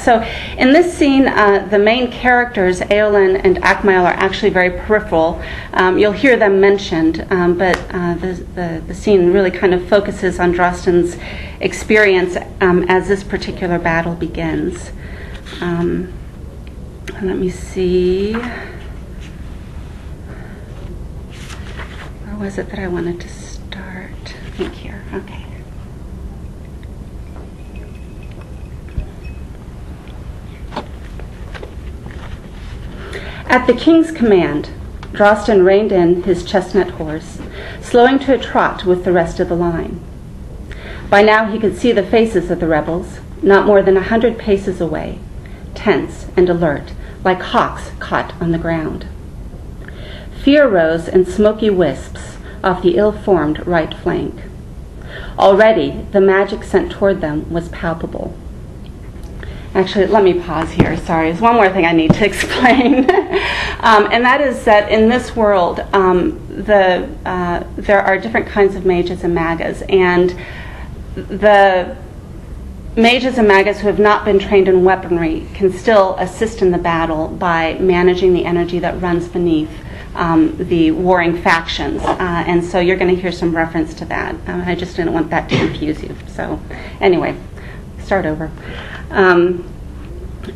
So in this scene, the main characters, Eowyn and Acmael, are actually very peripheral. You'll hear them mentioned, but the scene really kind of focuses on Drostan's experience as this particular battle begins. Let me see. Where was it that I wanted to start? I think here. Okay. At the king's command, Drostan reined in his chestnut horse, slowing to a trot with the rest of the line. By now he could see the faces of the rebels, not more than 100 paces away, tense and alert, like hawks caught on the ground. Fear rose in smoky wisps off the ill-formed right flank. Already the magic sent toward them was palpable. Actually, let me pause here. Sorry, there's one more thing I need to explain. And that is that in this world, there are different kinds of mages and magas. And the mages and magas who have not been trained in weaponry can still assist in the battle by managing the energy that runs beneath the warring factions. And so you're going to hear some reference to that. I just didn't want that to confuse you. So anyway, start over.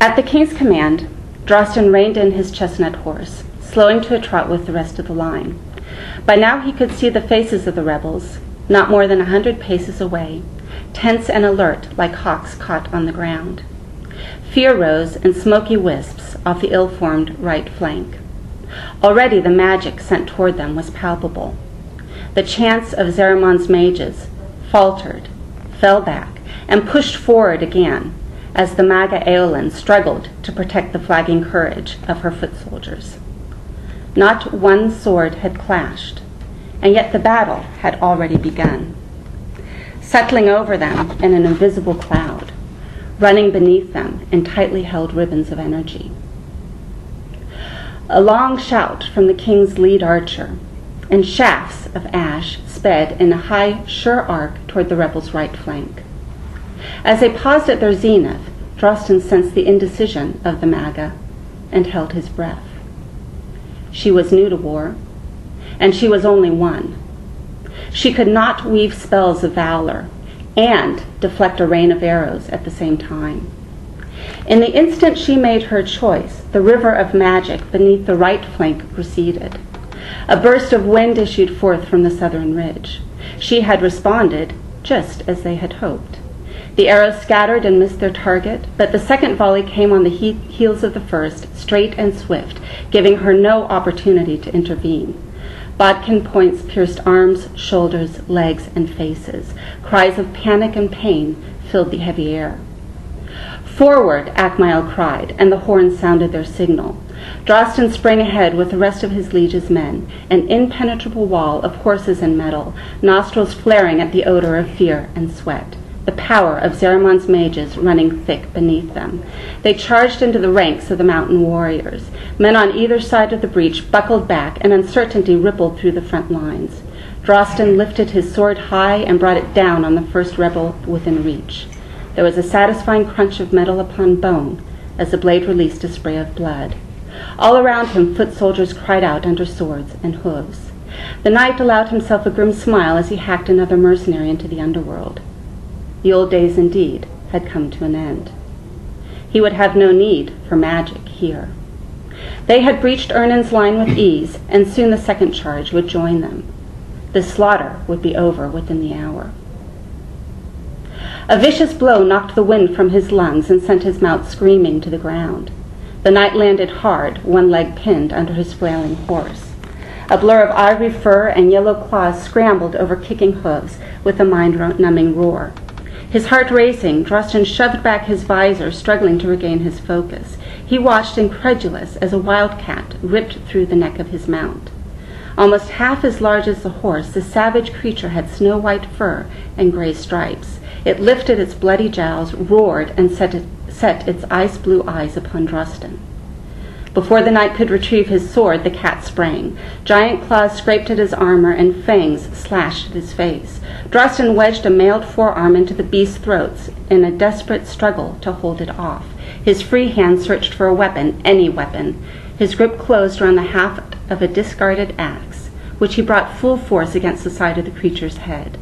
At the king's command, Drostan reined in his chestnut horse, slowing to a trot with the rest of the line. By now he could see the faces of the rebels, not more than 100 paces away, tense and alert like hawks caught on the ground. Fear rose in smoky wisps off the ill-formed right flank. Already the magic sent toward them was palpable. The chants of Zarimon's mages faltered, fell back, and pushed forward again as the Maga Eowyn struggled to protect the flagging courage of her foot soldiers. Not one sword had clashed, and yet the battle had already begun, settling over them in an invisible cloud, running beneath them in tightly held ribbons of energy. A long shout from the king's lead archer, and shafts of ash sped in a high, sure arc toward the rebels' right flank. As they paused at their zenith, Drostan sensed the indecision of the Maga and held his breath. She was new to war, and she was only one. She could not weave spells of valor and deflect a rain of arrows at the same time. In the instant she made her choice, the river of magic beneath the right flank receded. A burst of wind issued forth from the southern ridge. She had responded just as they had hoped. The arrows scattered and missed their target, but the second volley came on the heels of the first, straight and swift, giving her no opportunity to intervene. Bodkin points pierced arms, shoulders, legs, and faces. Cries of panic and pain filled the heavy air. "Forward!" Acmael cried, and the horns sounded their signal. Drostan sprang ahead with the rest of his liege's men, an impenetrable wall of horses and metal, nostrils flaring at the odor of fear and sweat, the power of Zarimon's mages running thick beneath them. They charged into the ranks of the mountain warriors. Men on either side of the breach buckled back, and uncertainty rippled through the front lines. Drostan lifted his sword high and brought it down on the first rebel within reach. There was a satisfying crunch of metal upon bone as the blade released a spray of blood. All around him, foot soldiers cried out under swords and hooves. The knight allowed himself a grim smile as he hacked another mercenary into the underworld. The old days, indeed, had come to an end. He would have no need for magic here. They had breached Ernan's line with ease, and soon the second charge would join them. The slaughter would be over within the hour. A vicious blow knocked the wind from his lungs and sent his mount screaming to the ground. The knight landed hard, one leg pinned under his flailing horse. A blur of ivory fur and yellow claws scrambled over kicking hooves with a mind-numbing roar. His heart racing, Drostan shoved back his visor, struggling to regain his focus. He watched incredulous as a wildcat ripped through the neck of his mount. Almost half as large as the horse, the savage creature had snow-white fur and gray stripes. It lifted its bloody jowls, roared, and set its ice-blue eyes upon Drostan. Before the knight could retrieve his sword, the cat sprang. Giant claws scraped at his armor, and fangs slashed at his face. Drostan wedged a mailed forearm into the beast's throat in a desperate struggle to hold it off. His free hand searched for a weapon, any weapon. His grip closed around the haft of a discarded axe, which he brought full force against the side of the creature's head.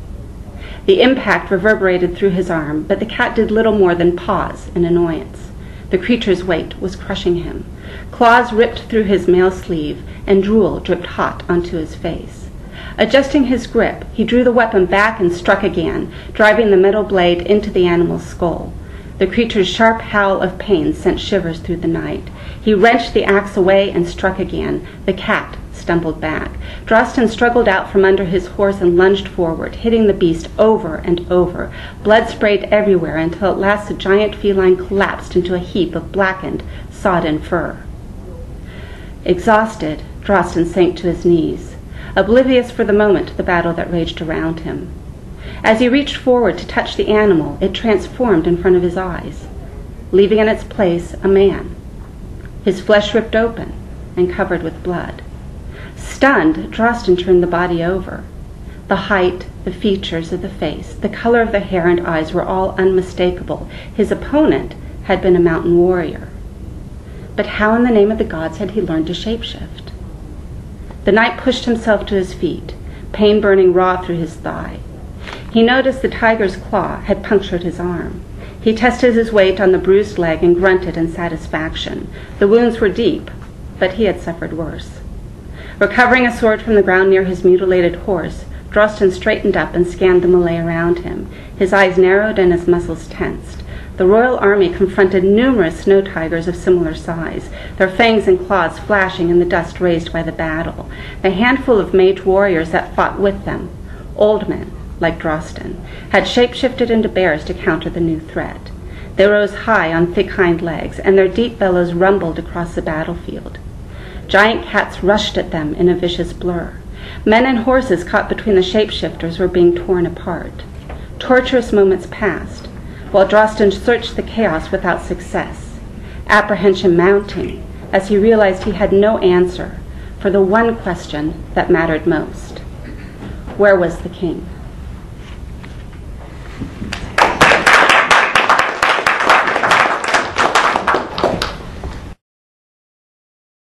The impact reverberated through his arm, but the cat did little more than pause in annoyance. The creature's weight was crushing him. Claws ripped through his mail sleeve, and drool dripped hot onto his face. Adjusting his grip, he drew the weapon back and struck again, driving the metal blade into the animal's skull. The creature's sharp howl of pain sent shivers through the night. He wrenched the axe away and struck again. The cat stumbled back. Drosten struggled out from under his horse and lunged forward, hitting the beast over and over. Blood sprayed everywhere until at last the giant feline collapsed into a heap of blackened, sodden fur. Exhausted, Drosten sank to his knees, oblivious for the moment to the battle that raged around him. As he reached forward to touch the animal, it transformed in front of his eyes, leaving in its place a man, his flesh ripped open and covered with blood. Stunned, Drosten turned the body over. The height, the features of the face, the color of the hair and eyes were all unmistakable. His opponent had been a mountain warrior. But how in the name of the gods had he learned to shapeshift? The knight pushed himself to his feet, pain burning raw through his thigh. He noticed the tiger's claw had punctured his arm. He tested his weight on the bruised leg and grunted in satisfaction. The wounds were deep, but he had suffered worse. Recovering a sword from the ground near his mutilated horse, Drosten straightened up and scanned the melee around him. His eyes narrowed and his muscles tensed. The royal army confronted numerous snow tigers of similar size, their fangs and claws flashing in the dust raised by the battle. The handful of mage warriors that fought with them, old men like Drosten, had shapeshifted into bears to counter the new threat. They rose high on thick hind legs, and their deep bellows rumbled across the battlefield. Giant cats rushed at them in a vicious blur. Men and horses caught between the shapeshifters were being torn apart. Torturous moments passed, while Drosten searched the chaos without success, apprehension mounting as he realized he had no answer for the one question that mattered most. Where was the king?